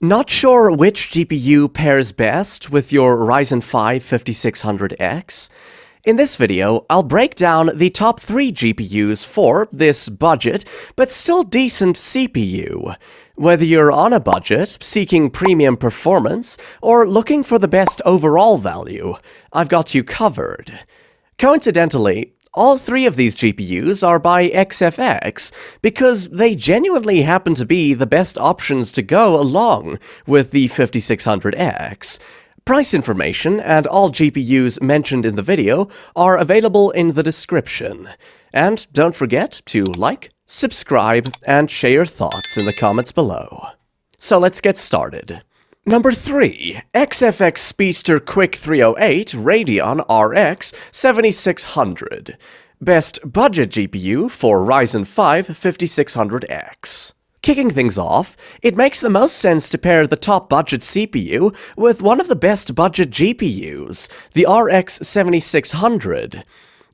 Not sure which GPU pairs best with your Ryzen 5 5600X? In this video, I'll break down the top 3 GPUs for this budget, but still decent CPU. Whether you're on a budget, seeking premium performance, or looking for the best overall value, I've got you covered. Coincidentally, all 3 of these GPUs are by XFX because they genuinely happen to be the best options to go along with the 5600X. Price information and all GPUs mentioned in the video are available in the description. And don't forget to like, subscribe, and share your thoughts in the comments below. So let's get started. Number 3. XFX Speedster Quick 308 Radeon RX 7600. Best budget GPU for Ryzen 5 5600X. Kicking things off, it makes the most sense to pair the top budget CPU with one of the best budget GPUs, the RX 7600.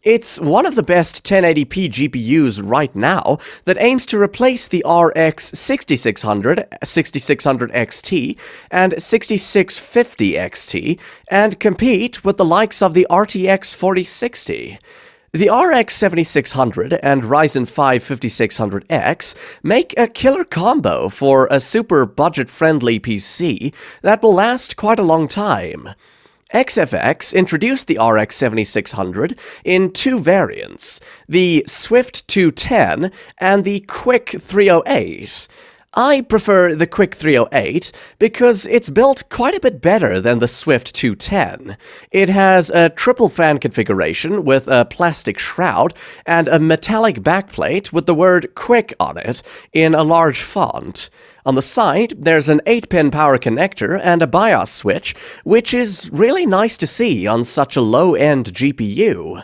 It's one of the best 1080p GPUs right now that aims to replace the RX 6600, 6600 XT, and 6650 XT, and compete with the likes of the RTX 4060. The RX 7600 and Ryzen 5 5600X make a killer combo for a super budget-friendly PC that will last quite a long time. XFX introduced the RX 7600 in 2 variants, the Swift 210 and the Quick 308. I prefer the Quick 308 because it's built quite a bit better than the Swift 210. It has a triple fan configuration with a plastic shroud and a metallic backplate with the word Quick on it in a large font. On the side, there's an 8-pin power connector and a BIOS switch, which is really nice to see on such a low-end GPU.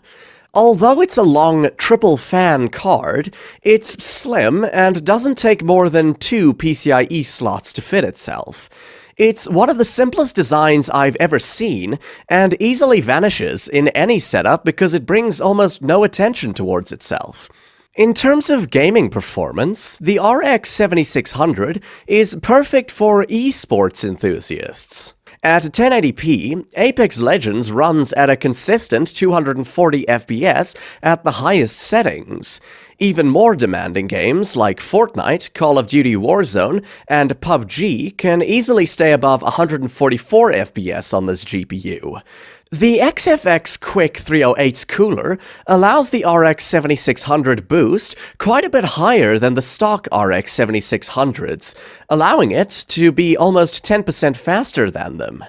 Although it's a long triple-fan card, it's slim and doesn't take more than 2 PCIe slots to fit itself. It's one of the simplest designs I've ever seen, and easily vanishes in any setup because it brings almost no attention towards itself. In terms of gaming performance, the RX 7600 is perfect for esports enthusiasts. At 1080p, Apex Legends runs at a consistent 240 FPS at the highest settings. Even more demanding games like Fortnite, Call of Duty Warzone, and PUBG can easily stay above 144 FPS on this GPU. The XFX Quick 308's cooler allows the RX 7600 boost quite a bit higher than the stock RX 7600s, allowing it to be almost 10% faster than them.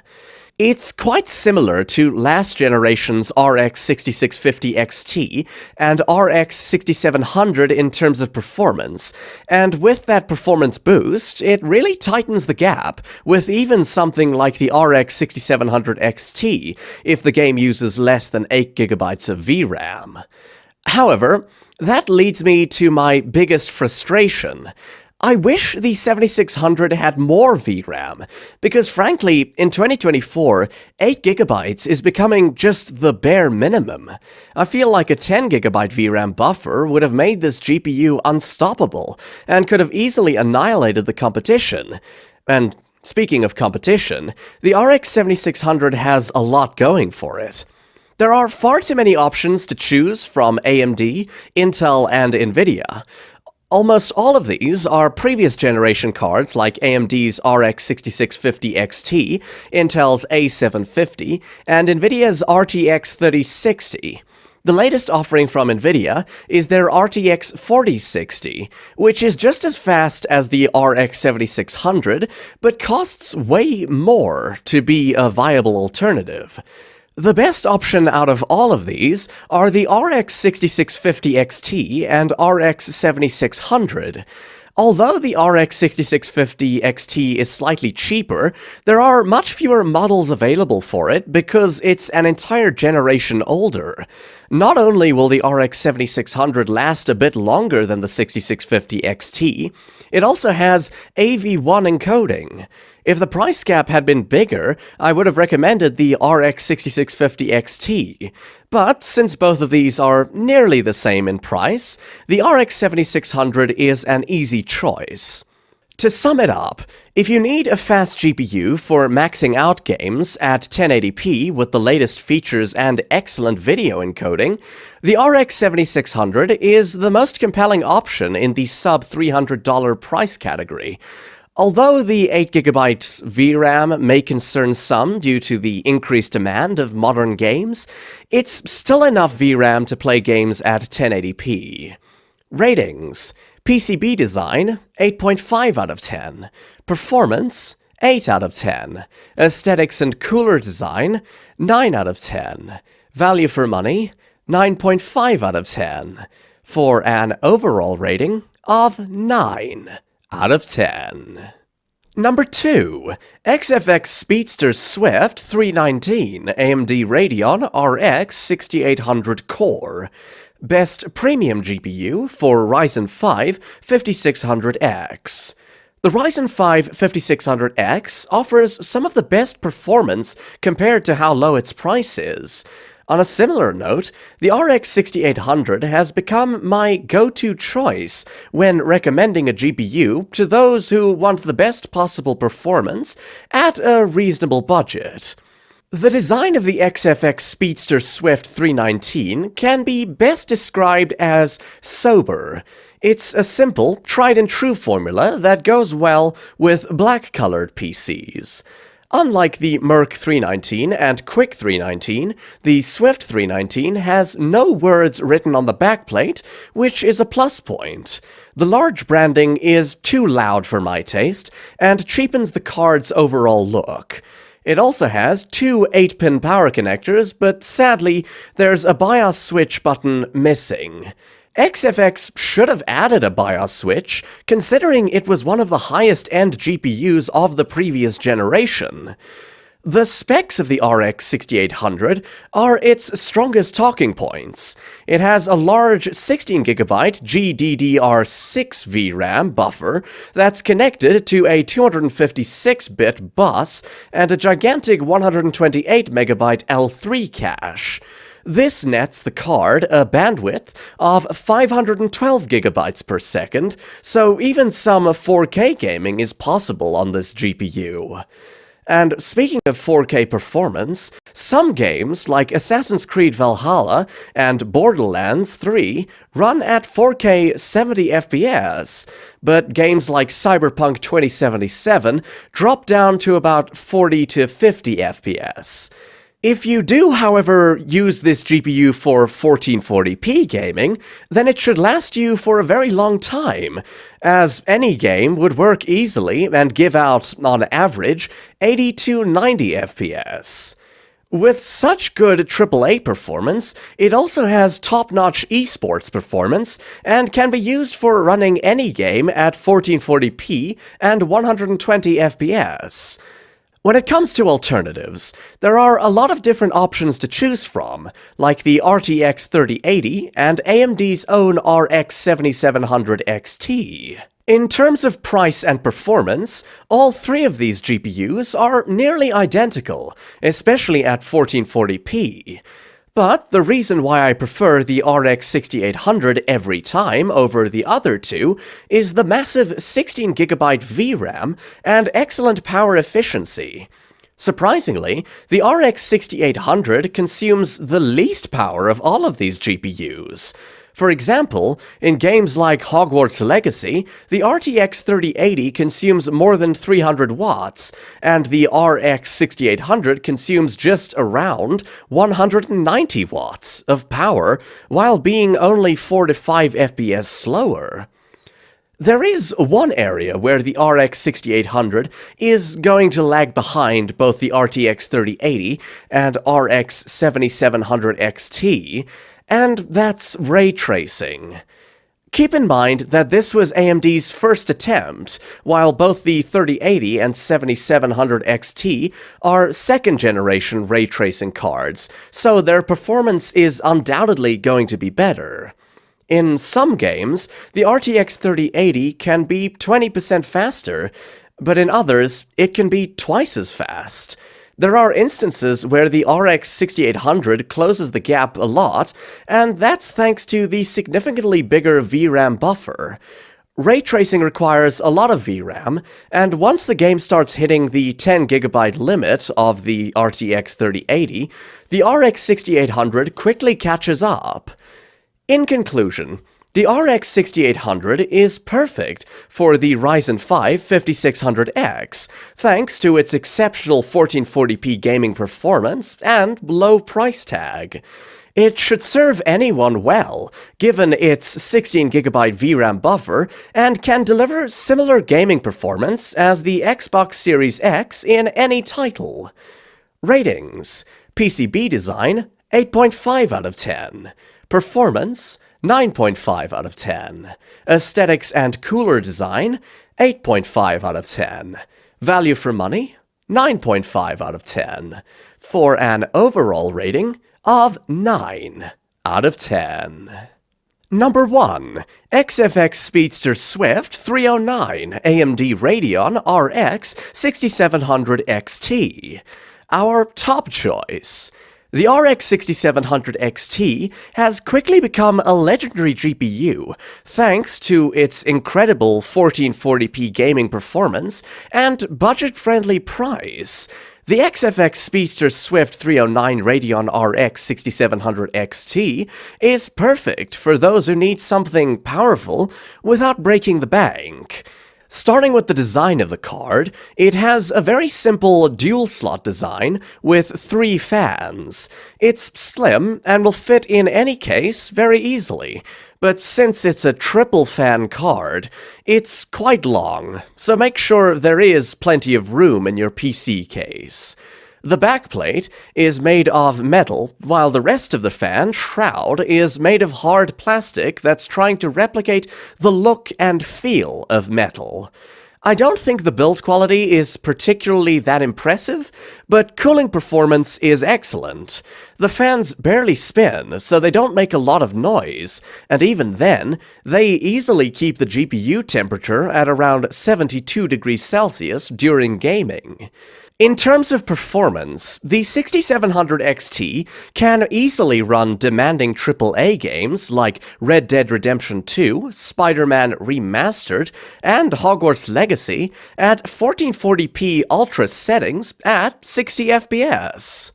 It's quite similar to last generation's RX 6650 XT and RX 6700 in terms of performance, and with that performance boost, it really tightens the gap with even something like the RX 6700 XT if the game uses less than 8GB of VRAM. However, that leads me to my biggest frustration. I wish the 7600 had more VRAM, because frankly, in 2024, 8GB is becoming just the bare minimum. I feel like a 10GB VRAM buffer would have made this GPU unstoppable, and could have easily annihilated the competition. And speaking of competition, the RX 7600 has a lot going for it. There are far too many options to choose from AMD, Intel, and Nvidia. Almost all of these are previous generation cards like AMD's RX 6650 XT, Intel's A750, and Nvidia's RTX 3060. The latest offering from Nvidia is their RTX 4060, which is just as fast as the RX 7600, but costs way more to be a viable alternative. The best option out of all of these are the RX 6650 XT and RX 7600. Although the RX 6650 XT is slightly cheaper, there are much fewer models available for it because it's an entire generation older. Not only will the RX 7600 last a bit longer than the 6650 XT, it also has AV1 encoding. If the price gap had been bigger, I would have recommended the RX 6650 XT. But since both of these are nearly the same in price, the RX 7600 is an easy choice. To sum it up, if you need a fast GPU for maxing out games at 1080p with the latest features and excellent video encoding, the RX 7600 is the most compelling option in the sub-$300 price category. Although the 8GB VRAM may concern some due to the increased demand of modern games, it's still enough VRAM to play games at 1080p. Ratings: PCB design, 8.5 out of 10. Performance, 8 out of 10. Aesthetics and cooler design, 9 out of 10. Value for money, 9.5 out of 10. For an overall rating of 9 out of 10. Number 2. XFX Speedster Swift 319 AMD Radeon RX 6800 Core. Best premium GPU for Ryzen 5 5600X. The Ryzen 5 5600X offers some of the best performance compared to how low its price is. On a similar note, the RX 6800 has become my go-to choice when recommending a GPU to those who want the best possible performance at a reasonable budget. The design of the XFX Speedster Swift 319 can be best described as sober. It's a simple, tried-and-true formula that goes well with black-colored PCs. Unlike the Merc 319 and Quick 319, the Swift 319 has no words written on the backplate, which is a plus point. The large branding is too loud for my taste, and cheapens the card's overall look. It also has two 8-pin power connectors, but sadly, there's a BIOS switch button missing. XFX should have added a BIOS switch, considering it was one of the highest-end GPUs of the previous generation. The specs of the RX 6800 are its strongest talking points. It has a large 16GB GDDR6 VRAM buffer that's connected to a 256-bit bus and a gigantic 128MB L3 cache. This nets the card a bandwidth of 512GB per second, so even some 4K gaming is possible on this GPU. And speaking of 4K performance, some games like Assassin's Creed Valhalla and Borderlands 3 run at 4K 70 FPS, but games like Cyberpunk 2077 drop down to about 40 to 50 FPS. If you do, however, use this GPU for 1440p gaming, then it should last you for a very long time, as any game would work easily and give out, on average, 80 to 90 FPS. With such good AAA performance, it also has top-notch esports performance and can be used for running any game at 1440p and 120 FPS. When it comes to alternatives, there are a lot of different options to choose from, like the RTX 3080 and AMD's own RX 7700 XT. In terms of price and performance, all three of these GPUs are nearly identical, especially at 1440p. But the reason why I prefer the RX 6800 every time over the other two is the massive 16GB VRAM and excellent power efficiency. Surprisingly, the RX 6800 consumes the least power of all of these GPUs. For example, in games like Hogwarts Legacy, the RTX 3080 consumes more than 300 watts, and the RX 6800 consumes just around 190 watts of power, while being only 4 to 5 FPS slower. There is one area where the RX 6800 is going to lag behind both the RTX 3080 and RX 7700 XT, and that's ray tracing. Keep in mind that this was AMD's first attempt, while both the 3080 and 7700 XT are second-generation ray tracing cards, so their performance is undoubtedly going to be better. In some games, the RTX 3080 can be 20% faster, but in others, it can be twice as fast. There are instances where the RX 6800 closes the gap a lot, and that's thanks to the significantly bigger VRAM buffer. Ray tracing requires a lot of VRAM, and once the game starts hitting the 10GB limit of the RTX 3080, the RX 6800 quickly catches up. In conclusion, the RX 6800 is perfect for the Ryzen 5 5600X, thanks to its exceptional 1440p gaming performance and low price tag. It should serve anyone well, given its 16GB VRAM buffer, and can deliver similar gaming performance as the Xbox Series X in any title. Ratings: PCB design, 8.5 out of 10. Performance, 9.5 out of 10. Aesthetics and cooler design, 8.5 out of 10. Value for money, 9.5 out of 10. For an overall rating of 9 out of 10. Number 1. XFX Speedster Swift 309 AMD Radeon RX 6700 XT. Our top choice. The RX 6700 XT has quickly become a legendary GPU thanks to its incredible 1440p gaming performance and budget-friendly price. The XFX Speedster Swift 309 Radeon RX 6700 XT is perfect for those who need something powerful without breaking the bank. Starting with the design of the card, it has a very simple dual-slot design with 3 fans. It's slim and will fit in any case very easily, but since it's a triple-fan card, it's quite long, so make sure there is plenty of room in your PC case. The backplate is made of metal, while the rest of the fan shroud is made of hard plastic that's trying to replicate the look and feel of metal. I don't think the build quality is particularly that impressive, but cooling performance is excellent. The fans barely spin, so they don't make a lot of noise, and even then, they easily keep the GPU temperature at around 72 degrees Celsius during gaming. In terms of performance, the 6700 XT can easily run demanding AAA games like Red Dead Redemption 2, Spider-Man Remastered, and Hogwarts Legacy at 1440p ultra settings at 60 FPS.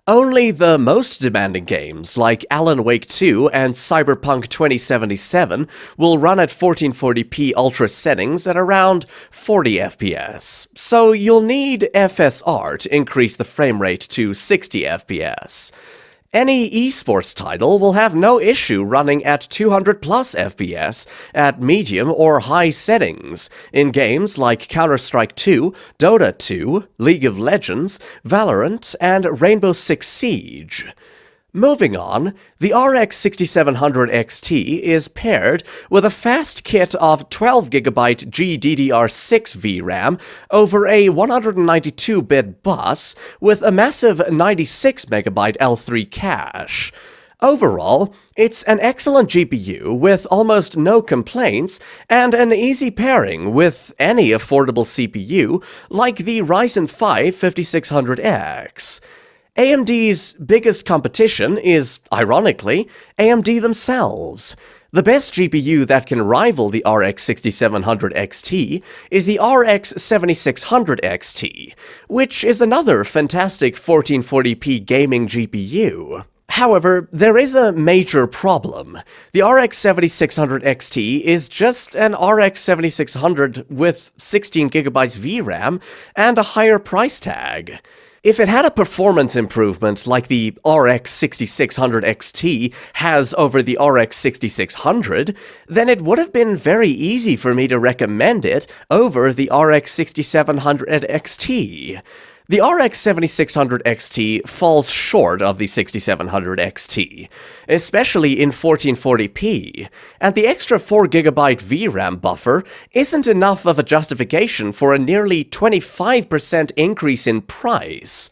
Only the most demanding games, like Alan Wake 2 and Cyberpunk 2077, will run at 1440p ultra settings at around 40 FPS, so you'll need FSR to increase the frame rate to 60 FPS. Any esports title will have no issue running at 200 plus FPS at medium or high settings in games like Counter-Strike 2, Dota 2, League of Legends, Valorant, and Rainbow Six Siege. Moving on, the RX 6700 XT is paired with a fast kit of 12GB GDDR6 VRAM over a 192-bit bus with a massive 96MB L3 cache. Overall, it's an excellent GPU with almost no complaints and an easy pairing with any affordable CPU like the Ryzen 5 5600X. AMD's biggest competition is, ironically, AMD themselves. The best GPU that can rival the RX 6700 XT is the RX 7600 XT, which is another fantastic 1440p gaming GPU. However, there is a major problem. The RX 7600 XT is just an RX 7600 with 16GB VRAM and a higher price tag. If it had a performance improvement like the RX 6600 XT has over the RX 6600, then it would have been very easy for me to recommend it over the RX 6700 XT. The RX 7600 XT falls short of the 6700 XT, especially in 1440p, and the extra 4GB VRAM buffer isn't enough of a justification for a nearly 25% increase in price.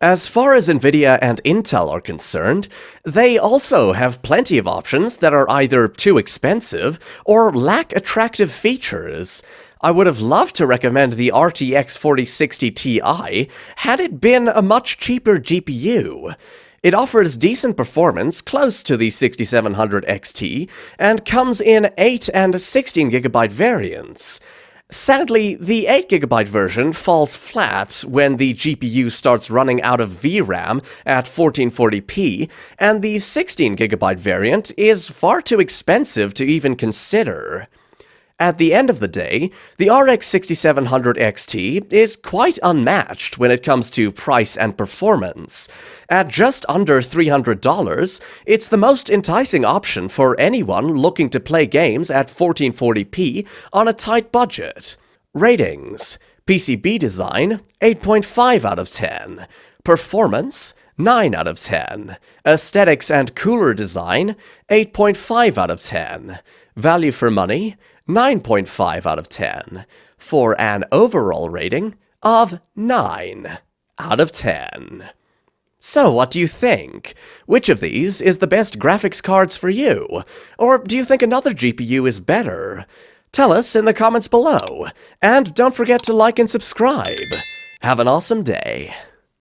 As far as Nvidia and Intel are concerned, they also have plenty of options that are either too expensive or lack attractive features. I would have loved to recommend the RTX 4060 Ti had it been a much cheaper GPU. It offers decent performance close to the 6700 XT and comes in 8 and 16GB variants. Sadly, the 8GB version falls flat when the GPU starts running out of VRAM at 1440p, and the 16GB variant is far too expensive to even consider. At the end of the day, the RX 6700 XT is quite unmatched when it comes to price and performance. At just under $300, it's the most enticing option for anyone looking to play games at 1440p on a tight budget. Ratings: PCB design, 8.5 out of 10. Performance, 9 out of 10. Aesthetics and cooler design, 8.5 out of 10. Value for money, 9.5 out of 10, for an overall rating of 9 out of 10. So what do you think? Which of these is the best graphics cards for you? Or do you think another GPU is better? Tell us in the comments below, and don't forget to like and subscribe. Have an awesome day.